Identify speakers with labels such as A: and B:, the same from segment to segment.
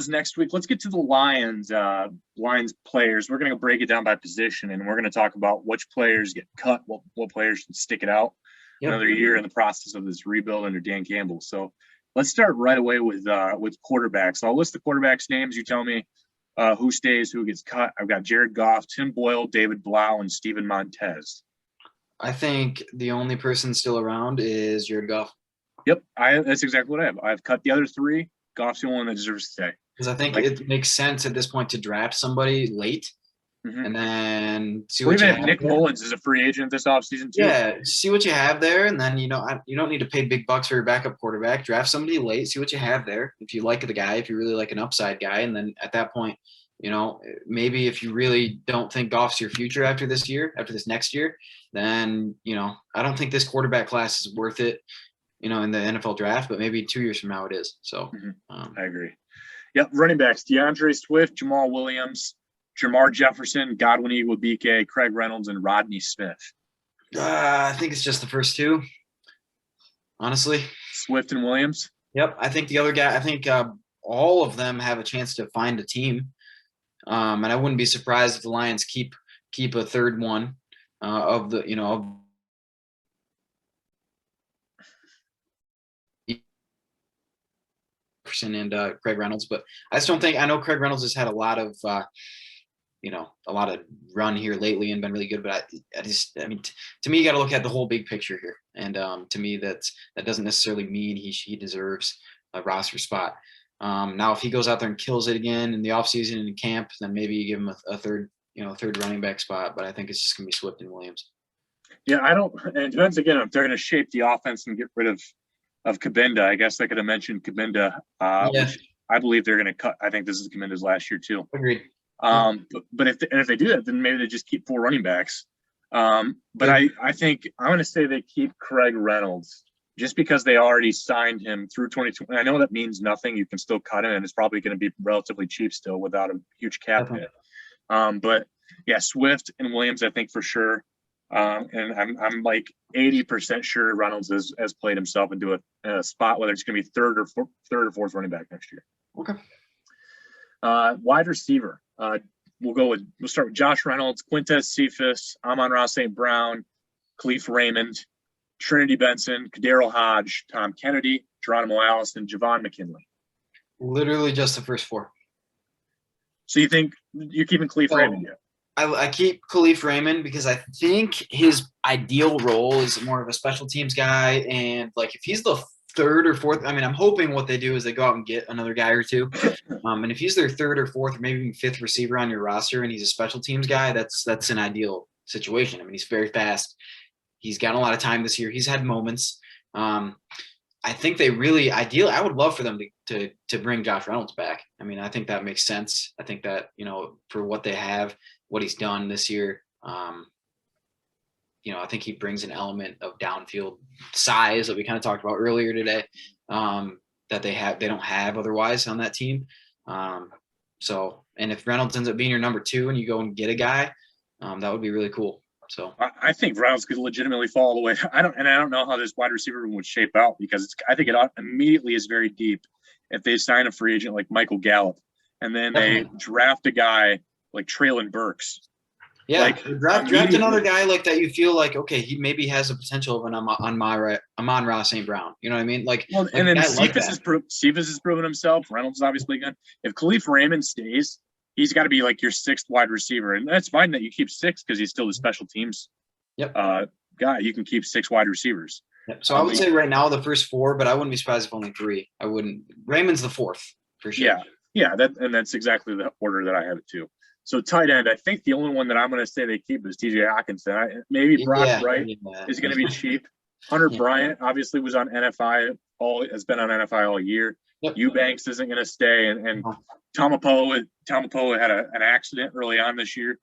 A: next week. Let's get to the Lions players. We're going to break it down by position, and we're going to talk about which players get cut, what players should stick it out another year in the process of this rebuild under Dan Campbell. So let's start right away with quarterbacks. So I'll list the quarterbacks' names. You tell me who stays, who gets cut. I've got Jared Goff, Tim Boyle, David Blau, and Steven Montez.
B: I think the only person still around is Jared Goff.
A: Yep, that's exactly what I have. I've cut the other three. Goff's the only one that deserves to stay.
B: Because I think it makes sense at this point to draft somebody late and then see what you have.
A: Nick Mullins is a free agent this offseason too.
B: Yeah, see what you have there, and then you don't need to pay big bucks for your backup quarterback. Draft somebody late, see what you have there. If you like the guy, if you really like an upside guy, and then at that point, maybe if you really don't think Goff's your future after this next year, then I don't think this quarterback class is worth it. In the NFL draft, but maybe 2 years from now it is. So
A: I agree. Yep, running backs: DeAndre Swift, Jamal Williams, Jamar Jefferson, Godwin Igwebuike, Craig Reynolds, and Rodney Smith.
B: I think it's just the first two, honestly.
A: Swift and Williams.
B: Yep, I think the other guy. I think all of them have a chance to find a team, and I wouldn't be surprised if the Lions keep a third one of the and Craig Reynolds, but I just don't think. I know Craig Reynolds has had a lot of run here lately and been really good, but to me, you got to look at the whole big picture here, and to me, that doesn't necessarily mean he deserves a roster spot. Now, if he goes out there and kills it again in the offseason and in camp, then maybe you give him a third running back spot, but I think it's just gonna be Swift and Williams.
A: Yeah, and it depends again if they're going to shape the offense and get rid of Cabinda. I guess I could have mentioned Cabinda, which I believe they're going to cut. I think this is Cabinda's last year too.
B: Agreed.
A: But if they do that, then maybe they just keep 4 running backs. But I think I'm going to say they keep Craig Reynolds just because they already signed him through 2020. I know that means nothing. You can still cut him, and it's probably going to be relatively cheap still without a huge cap hit. But yeah, Swift and Williams, I think for sure. And I'm like 80% sure Reynolds has played himself into a spot, whether it's going to be third or fourth running back next year.
B: Okay.
A: Wide receiver. We'll start with Josh Reynolds, Quintez Cephas, Amon-Ra St. Brown, Khalif Raymond, Trinity Benson, Kadero Hodge, Tom Kennedy, Geronimo Allison, Javon McKinley.
B: Literally just the first 4.
A: So you think you're keeping Khalif Raymond yet?
B: I keep Khalif Raymond because I think his ideal role is more of a special teams guy. And, if he's the third or fourth – I'm hoping what they do is they go out and get another guy or two. And if he's their third or fourth or maybe even fifth receiver on your roster and he's a special teams guy, that's an ideal situation. He's very fast. He's gotten a lot of time this year. He's had moments. I think they really – ideally, I would love for them to bring Josh Reynolds back. I think that makes sense. I think that, for what they have – what he's done this year, I think he brings an element of downfield size that we kind of talked about earlier today, that they don't have otherwise on that team. And if Reynolds ends up being your number 2 and you go and get a guy, that would be really cool. So
A: I think Reynolds could legitimately fall all the way. I don't know how this wide receiver room would shape out because I think it immediately is very deep if they sign a free agent like Michael Gallup and then they draft a guy like Traylon Burks.
B: Yeah, draft another guy like that. You feel like, okay, he maybe has the potential of an Amon-Ra St. Brown. You know what I mean?
A: And then Cephas has proven himself. Reynolds is obviously good. If Khalif Raymond stays, he's got to be like your 6th wide receiver, and that's fine that you keep 6 because he's still the special teams guy. You can keep 6 wide receivers.
B: Yep. So I would say right now the first 4, but I wouldn't be surprised if only 3. I wouldn't. Raymond's the 4th for sure.
A: Yeah, that's exactly the order that I have it too. So tight end, I think the only one that I'm going to say they keep is T.J. Hockenson. Maybe Brock Wright is going to be cheap. Hunter Bryant obviously was on NFI has been on NFI all year. Yep. Eubanks isn't going to stay, and Tomapo had an accident early on this year.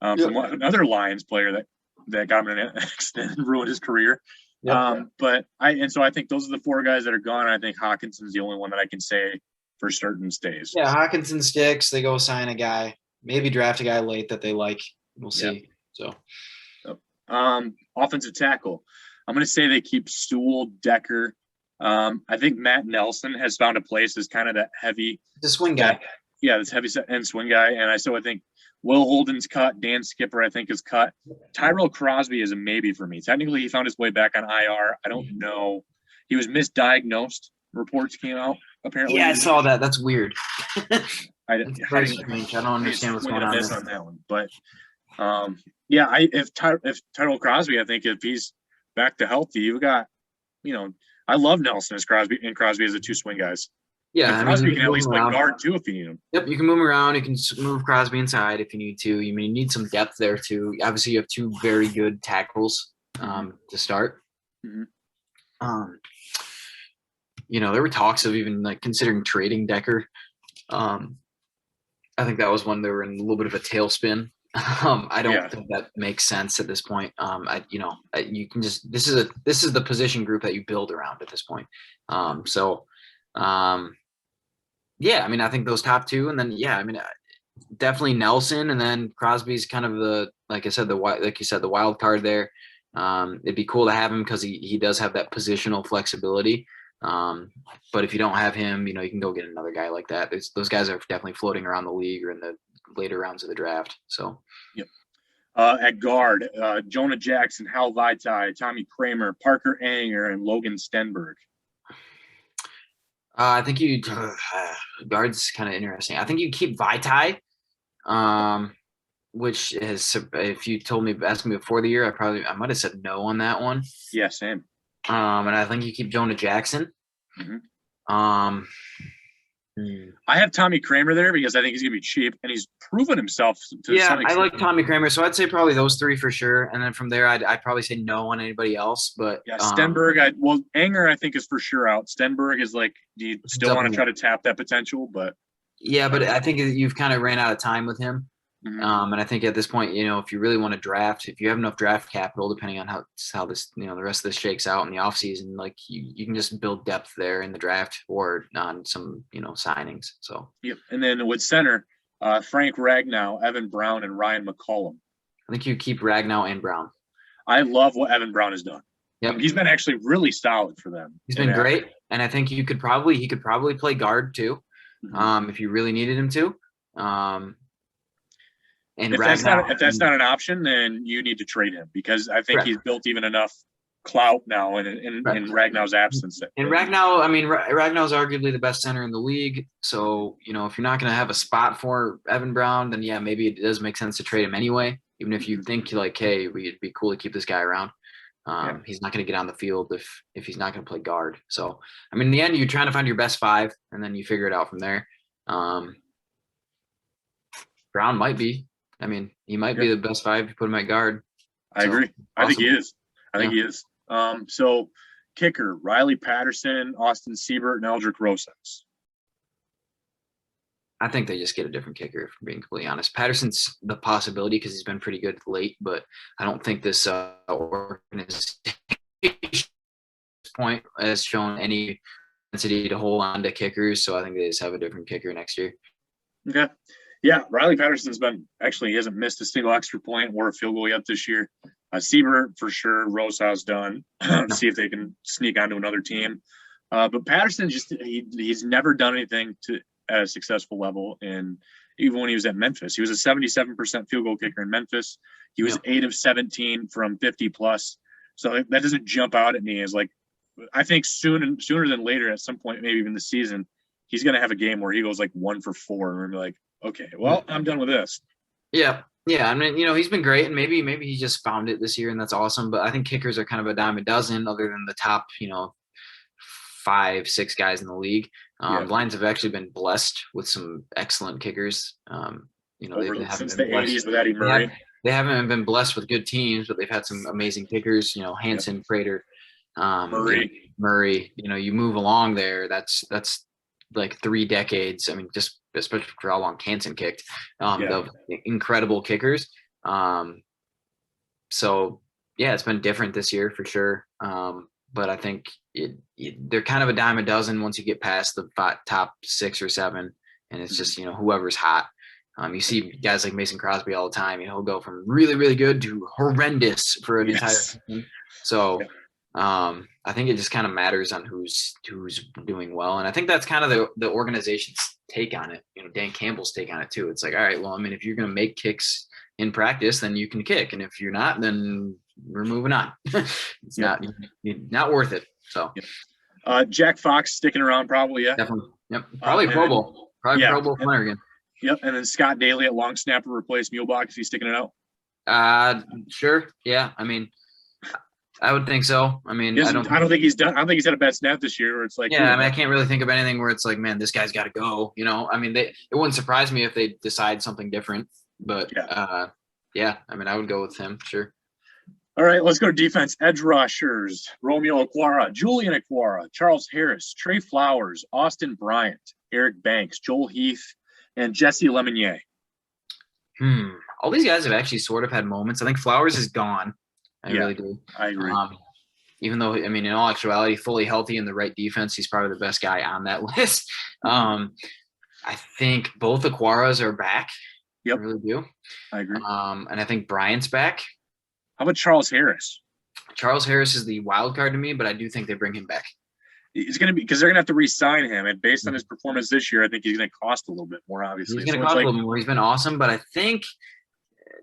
A: From another Lions player that got him in an accident and ruined his career. Yep. So I think those are the 4 guys that are gone. I think Hawkinson's the only one that I can say for certain stays.
B: Yeah, Hockenson sticks. They go sign a guy. Maybe draft a guy late that they like. We'll see.
A: So, offensive tackle. I'm going to say they keep Sewell, Decker, I think Matt Nelson has found a place as kind of that heavy.
B: The swing guy.
A: Yeah, this heavy set end swing guy. And I think Will Holden's cut. Dan Skipper, I think, is cut. Tyrell Crosby is a maybe for me. Technically, he found his way back on IR. I don't know. He was misdiagnosed. Reports came out, apparently.
B: Yeah, I saw that. That's weird.
A: It's
B: very strange. I don't understand what's going on there.
A: On that one. But, if Tyrell Crosby, I think if he's back to healthy, you've got, I love Nelson as Crosby as the two swing guys.
B: Yeah,
A: and Crosby can at least play guard too if you need him.
B: Yep, you can move him around. You can move Crosby inside if you need to. You need some depth there too. Obviously, you have two very good tackles to start.
A: Mm-hmm.
B: There were talks of even like considering trading Decker. I think that was when they were in a little bit of a tailspin. I don't think that makes sense at this point. You can just this is the position group that you build around at this point. I think those top two, and then definitely Nelson, and then Crosby's kind of the the wild card there. It'd be cool to have him because he does have that positional flexibility. But if you don't have him, you can go get another guy like that. Those guys are definitely floating around the league or in the later rounds of the draft. So,
A: yep. At guard, Jonah Jackson, Hal Vaitai, Tommy Kramer, Parker Anger, and Logan Stenberg.
B: I think guard's kind of interesting. I think you keep Vaitai, which is, if you asked me before the year, I might have said no on that one.
A: Yeah, same.
B: And I think you keep Jonah Jackson.
A: Mm-hmm. I have Tommy Kramer there because I think he's going to be cheap, and he's proven himself to some extent.
B: I like Tommy Kramer, so I'd say probably those three for sure. And then from there, I'd probably say no on anybody else. But
A: Stenberg, Anger I think is for sure out. Stenberg is like, do you still want to try to tap that potential? But
B: but I think you've kind of ran out of time with him.
A: Mm-hmm.
B: And I think at this point, if you really want to draft, if you have enough draft capital, depending on how this, the rest of this shakes out in the offseason, like you can just build depth there in the draft or on some, signings. So,
A: yep. And then with center, Frank Ragnow, Evan Brown, and Ryan McCollum.
B: I think you keep Ragnow and Brown.
A: I love what Evan Brown has done.
B: Yep.
A: He's been actually really solid for them.
B: He's been great. And I think he could probably play guard too.
A: Mm-hmm.
B: If you really needed him to. And
A: if that's not an option, then you need to trade him because I think he's built even enough clout now in Ragnow's absence.
B: And Ragnow's arguably the best center in the league. So, if you're not going to have a spot for Evan Brown, then maybe it does make sense to trade him anyway. Even if you think like, hey, it'd be cool to keep this guy around. He's not going to get on the field if he's not going to play guard. So, in the end, you're trying to find your best five, and then you figure it out from there. Brown might be. He might be the best five if you put him at guard.
A: I agree. I think he is. He is. So kicker, Riley Patterson, Austin Siebert, and Eldrick Rosas.
B: I think they just get a different kicker, if I'm being completely honest. Patterson's the possibility because he's been pretty good late, but I don't think this organization point has shown any intensity to hold on to kickers, so I think they just have a different kicker next year.
A: Okay. Yeah, Riley Patterson's he hasn't missed a single extra point or a field goal yet this year. Siebert for sure, Rosas done. See if they can sneak onto another team. But Patterson he's never done anything at a successful level. And even when he was at Memphis, he was a 77% field goal kicker in Memphis. He was 8 of 17 from 50 plus. So that doesn't jump out at me as I think sooner than later at some point, maybe even the season, he's going to have a game where he goes 1 for 4 and we're gonna be like, okay, well, I'm done with this.
B: Yeah. He's been great, and maybe he just found it this year, and that's awesome. But I think kickers are kind of a dime a dozen, other than the top, 5-6 guys in the league. The Lions have actually been blessed with some excellent kickers.
A: Since the 80s with Eddie Murray.
B: They haven't been blessed with good teams, but they've had some amazing kickers. Hanson, Prater, Murray. You move along there. That's like 3 decades. Just especially for how long Hanson kicked, of incredible kickers. So it's been different this year for sure. But I think they're kind of a dime a dozen once you get past the top 6 or 7, and it's just whoever's hot. You see guys like Mason Crosby all the time. He'll go from really, really good to horrendous for an entire season. So I think it just kind of matters on who's doing well, and I think that's kind of the organization's take on it. Dan Campbell's take on it too. It's like, all right, well, I mean, if you're going to make kicks in practice, then you can kick, and if you're not, then we're moving on. It's not worth it. So,
A: Jack Fox sticking around probably. Yeah,
B: definitely. Yep, probably Pro Bowl. Probably Pro Bowl winner again.
A: Yep, and then Scott Daly at long snapper replaced Muehlbach. Is he sticking it out?
B: Sure. Yeah, I mean, I would think so. I mean,
A: I don't think he's done. I don't think he's had a bad snap this year. Where it's like,
B: yeah, I mean, I can't really think of anything where it's like, man, this guy's got to go. I mean, it wouldn't surprise me if they decide something different. But yeah, I mean, I would go with him. Sure.
A: All right, let's go to defense. Edge rushers: Romeo Okwara, Julian Okwara, Charles Harris, Trey Flowers, Austin Bryant, Eric Banks, Joel Heath, and Jesse Lemonnier.
B: All these guys have actually sort of had moments. I think Flowers is gone. I really do.
A: I agree.
B: Even though, I mean, in all actuality, fully healthy in the right defense, he's probably the best guy on that list. I think both Aquaras are back.
A: Yep.
B: I really do.
A: I agree.
B: And I think Bryant's back.
A: How about Charles Harris?
B: Charles Harris is the wild card to me, but I do think they bring him back.
A: It's going to be because they're going to have to re-sign him, and based on his performance this year, I think he's going to cost a little bit more. Obviously,
B: he's going to cost a little more. He's been awesome, but I think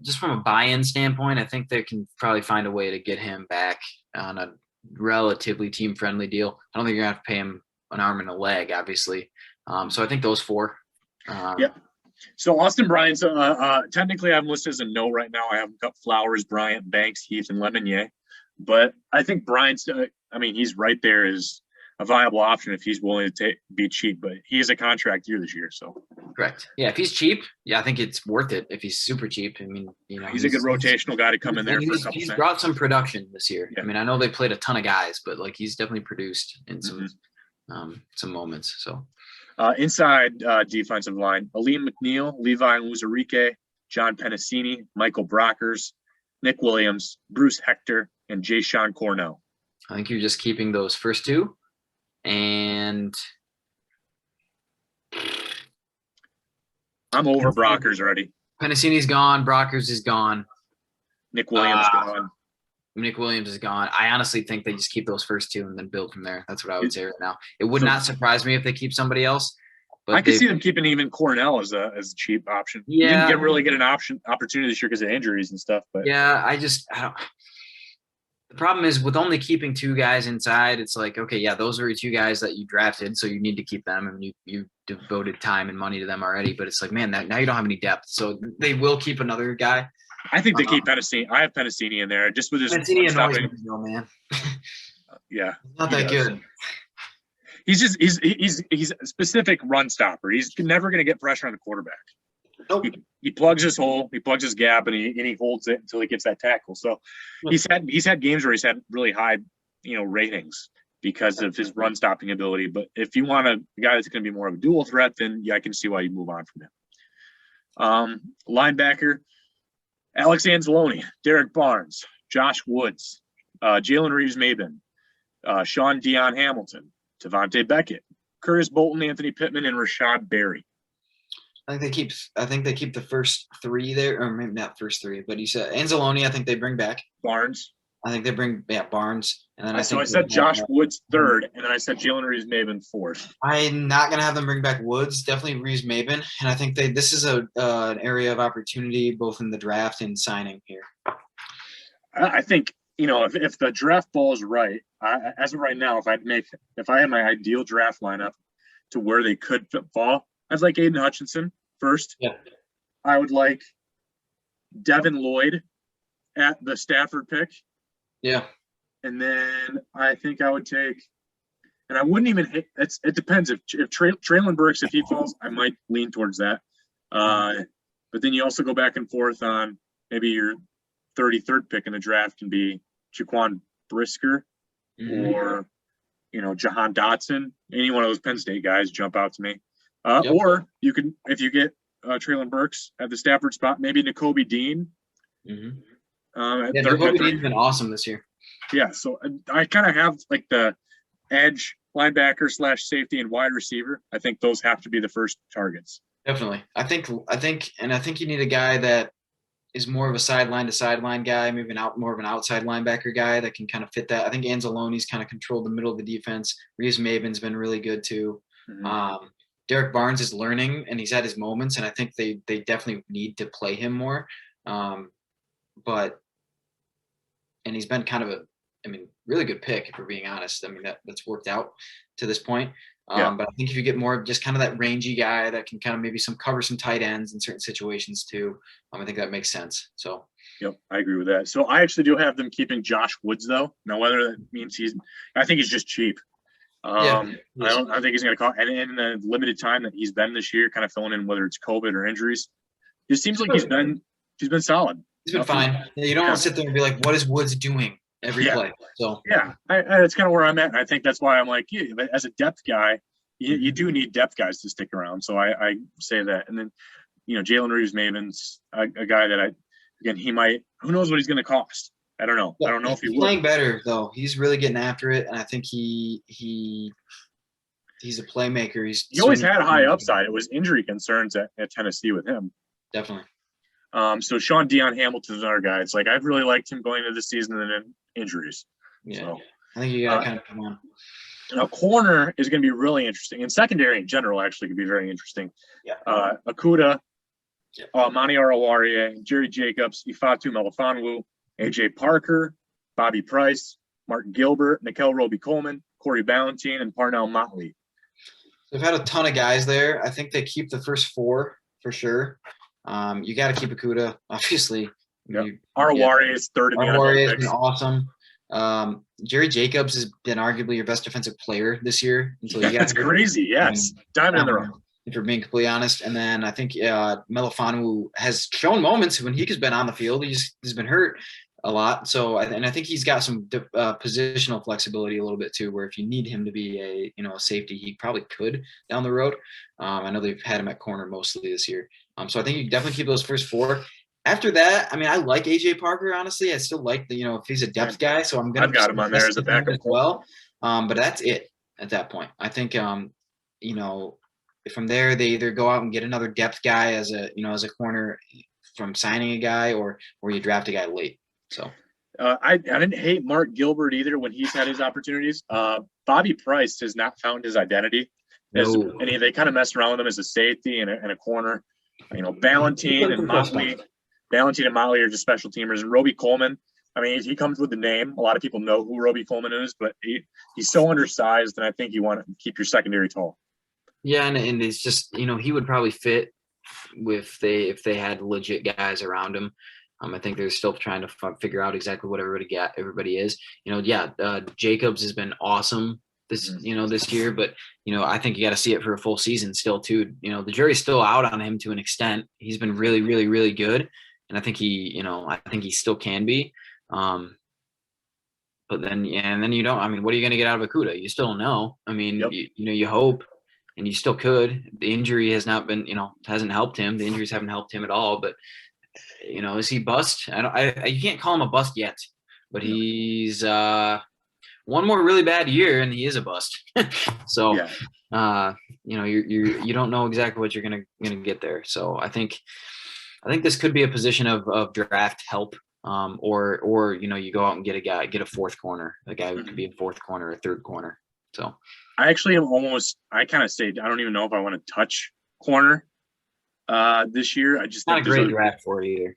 B: just from a buy-in standpoint, I think they can probably find a way to get him back on a relatively team-friendly deal. I don't think you're going to have to pay him an arm and a leg, obviously. So I think those four.
A: So Austin Bryant's technically I'm listed as a no right now. I haven't got Flowers, Bryant, Banks, Heath, and Lemonnier. But I think Bryant's he's right there as a viable option if he's willing to be cheap. But he has a contract year this year, so
B: correct. Yeah, if he's cheap, I think it's worth it. If he's super cheap, I mean,
A: he's a good rotational guy to come in there.
B: He's brought some production this year. Yeah. I mean, I know they played a ton of guys, but like he's definitely produced in some moments. So
A: inside defensive line: Aleem McNeil, Levi Luzarike, John Pennicini, Michael Brockers, Nick Williams, Bruce Hector, and Jay Sean Cornell.
B: I think you're just keeping those first two. And
A: I'm over Brockers already.
B: Pennicini's gone. Brockers is gone.
A: Nick Williams gone.
B: Nick Williams is gone. I honestly think they just keep those first two and then build from there. That's what I would say right now. It would not surprise me if they keep somebody else. But
A: I could see them keeping even Cornell as a cheap option.
B: Yeah,
A: you didn't really get an opportunity this year because of injuries and stuff. But
B: yeah, I don't. The problem is with only keeping two guys inside, it's like, okay, yeah, those are two guys that you drafted, so you need to keep them, and you devoted time and money to them already. But it's like, man, now you don't have any depth, so they will keep another guy.
A: I think they keep Pennicini. I have Pennicini in there just with his
B: Pennicini man.
A: Yeah,
B: not that good.
A: He's a specific run stopper. He's never going to get pressure on the quarterback.
B: Nope.
A: He plugs his hole, he plugs his gap, and he holds it until he gets that tackle. So he's had games where he's had really high, ratings because of his run stopping ability. But if you want a guy that's going to be more of a dual threat, then I can see why you move on from him. Linebacker: Alex Anzalone, Derek Barnes, Josh Woods, Jalen Reeves-Maybin, Sean Dion Hamilton, Devontae Beckett, Curtis Bolton, Anthony Pittman, and Rashad Berry.
B: I think they keep the first three there, or maybe not first three, but he said Anzalone. I think they bring back
A: Barnes.
B: I think they bring Barnes, and then
A: I said Josh Woods third, and then I said Jalen Reeves-Maybin fourth.
B: I'm not gonna have them bring back Woods. Definitely Reeves-Maybin, and I think this is an area of opportunity both in the draft and signing here.
A: I think if the draft ball is right, as of right now, if I had my ideal draft lineup to where they could fall, I'd like Aiden Hutchinson first.
B: Yeah.
A: I would like Devin Lloyd at the Stafford pick.
B: Yeah.
A: And then I think I would take, and I wouldn't even hit, it depends. If Traylon Burks, if he falls, I might lean towards that. But then you also go back and forth on maybe your 33rd pick in the draft can be Jaquan Brisker or, Jahan Dotson. Any one of those Penn State guys jump out to me. Or you can, if you get Traylon Burks at the Stafford spot, maybe Nakobe Dean.
B: Nakobe Dean's been awesome this year.
A: Yeah, so I kind of have like the edge linebacker / safety and wide receiver. I think those have to be the first targets.
B: Definitely. I think you need a guy that is more of a sideline to sideline guy, maybe more of an outside linebacker guy that can kind of fit that. I think Anzalone's kind of controlled the middle of the defense. Reeves-Maybin's been really good too. Derek Barnes is learning and he's had his moments, and I think they definitely need to play him more. But he's been kind of really good pick, if we're being honest. I mean, that's worked out to this point. But I think if you get more of just kind of that rangy guy that can kind of maybe cover some tight ends in certain situations too, I think that makes sense. So.
A: Yep, I agree with that. So I actually do have them keeping Josh Woods though. Now whether that means I think he's just cheap. I think he's going to call, and in the limited time that he's been this year, kind of filling in whether it's COVID or injuries, it seems like he's been solid.
B: He's been fine. You don't want to sit there and be like, what is Woods doing every play? So
A: that's kind of where I'm at. And I think that's why I'm like, as a depth guy, you do need depth guys to stick around. So I say that. And then, Jalen Reeves-Maybin's a guy that he might, who knows what he's going to cost. I don't know. I don't know if he's
B: playing better though. He's really getting after it, and I think he's a playmaker.
A: He always had high upside. It was injury concerns at Tennessee with him.
B: Definitely.
A: So Sean Dion Hamilton's another guy. It's like I've really liked him going into the season, and then injuries.
B: Yeah,
A: so,
B: I think you gotta kind of come on.
A: Now, corner is going to be really interesting, and secondary in general actually could be very interesting.
B: Yeah.
A: Akuda, Mani Arawari, Jerry Jacobs, Ifeatu Melifonwu, AJ Parker, Bobby Price, Mark Gilbert, Nickel Roby-Coleman, Corey Ballentine, and Parnell Motley.
B: They've had a ton of guys there. I think they keep the first four for sure. You got to keep Akuda, obviously.
A: Yep. Arawari is third in the
B: Arawari has been awesome. Jerry Jacobs has been arguably your best defensive player this year.
A: That's crazy. Yes. Diamond in the rough.
B: If you're being completely honest. And then I think Melifonwu has shown moments when he has been on the field. He's been hurt a lot. So, I think he's got some positional flexibility a little bit too, where if you need him to be a safety, he probably could down the road. I know they've had him at corner mostly this year. So I think you definitely keep those first four. After that, I like AJ Parker, honestly. I still like if he's a depth guy. So I've
A: got him on there as a backup
B: as well. But that's it at that point. I think, from there, they either go out and get another depth guy as a corner from signing a guy, or you draft a guy late. So
A: I didn't hate Mark Gilbert either when he's had his opportunities. Bobby Price has not found his identity, and they kind of messed around with him as a safety and a corner. Ballentine and Motley are just special teamers, and Roby-Coleman. He comes with the name. A lot of people know who Roby-Coleman is, but he's so undersized, and I think you want to keep your secondary tall.
B: Yeah, and it's just he would probably fit if they had legit guys around him. I think they're still trying to figure out exactly what everybody is. Jacobs has been awesome this year, but I think you got to see it for a full season still too. The jury's still out on him to an extent. He's been really, really, really good, and I think he still can be. But then you don't. What are you going to get out of Akuda? You still don't know. You hope. And you still could. The injury has not been, hasn't helped him. The injuries haven't helped him at all. But, is he bust? You can't call him a bust yet. But he's one more really bad year, and he is a bust. So, you don't know exactly what you're gonna get there. So I think this could be a position of draft help, or you go out and get a fourth corner, a guy who could be a fourth corner, a third corner. So.
A: I actually I kind of say I don't even know if I want to touch corner this year. I just
B: not a great draft for you either.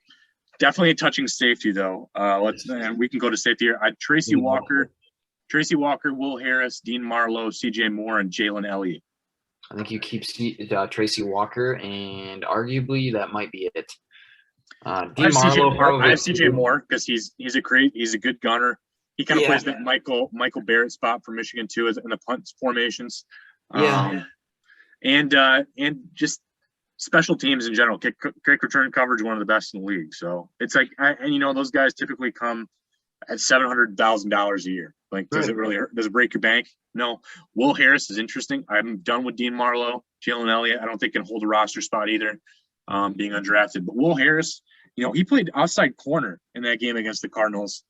A: Definitely touching safety though. And we can go to safety here. Tracy Walker, Will Harris, Dean Marlowe, CJ Moore, and Jalen Elliott.
B: I think you keep Tracy Walker, and arguably that might be it.
A: Dean Marlowe. I have CJ Moore because he's a good gunner. He kind of plays that Michael Barrett spot for Michigan too, in the punt formations. And just special teams in general. Kick return coverage, one of the best in the league. So it's like, those guys typically come at $700,000 a year. Like, does it break your bank? No. Will Harris is interesting. I'm done with Dean Marlowe. Jalen Elliott, I don't think can hold a roster spot either, being undrafted. But Will Harris, he played outside corner in that game against the Cardinals.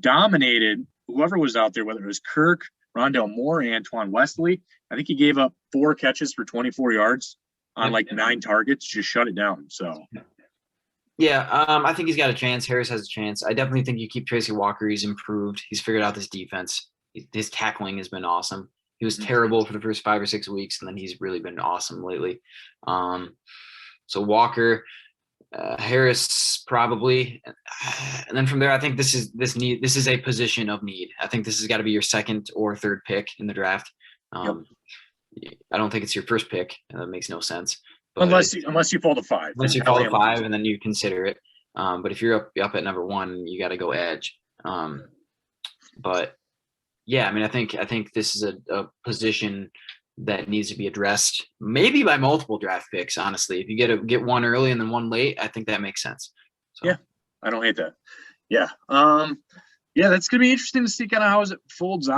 A: Dominated whoever was out there, whether it was Kirk, Rondell Moore, Antoine Wesley. I think he gave up 4 catches for 24 yards on 9 targets, just shut it down. So
B: Yeah, I think he's got a chance. Harris has a chance. I definitely think you keep Tracy Walker. He's improved. He's figured out this defense. His tackling has been awesome. He was terrible for the first 5 or 6 weeks, and then he's really been awesome lately. So Walker, Harris probably, and then from there, I think this is a position of need. I think this has got to be your second or third pick in the draft. I don't think it's your first pick. That makes no sense.
A: Unless you fall to 5.
B: Unless you fall to 5, and then you consider it. But if you're up at number 1, you got to go edge. But yeah, I mean, I think this is a position that needs to be addressed, maybe by multiple draft picks. Honestly, if you get one early and then one late, I think that makes sense. So.
A: Yeah, I don't hate that. Yeah, yeah, that's gonna be interesting to see kind of how it folds out.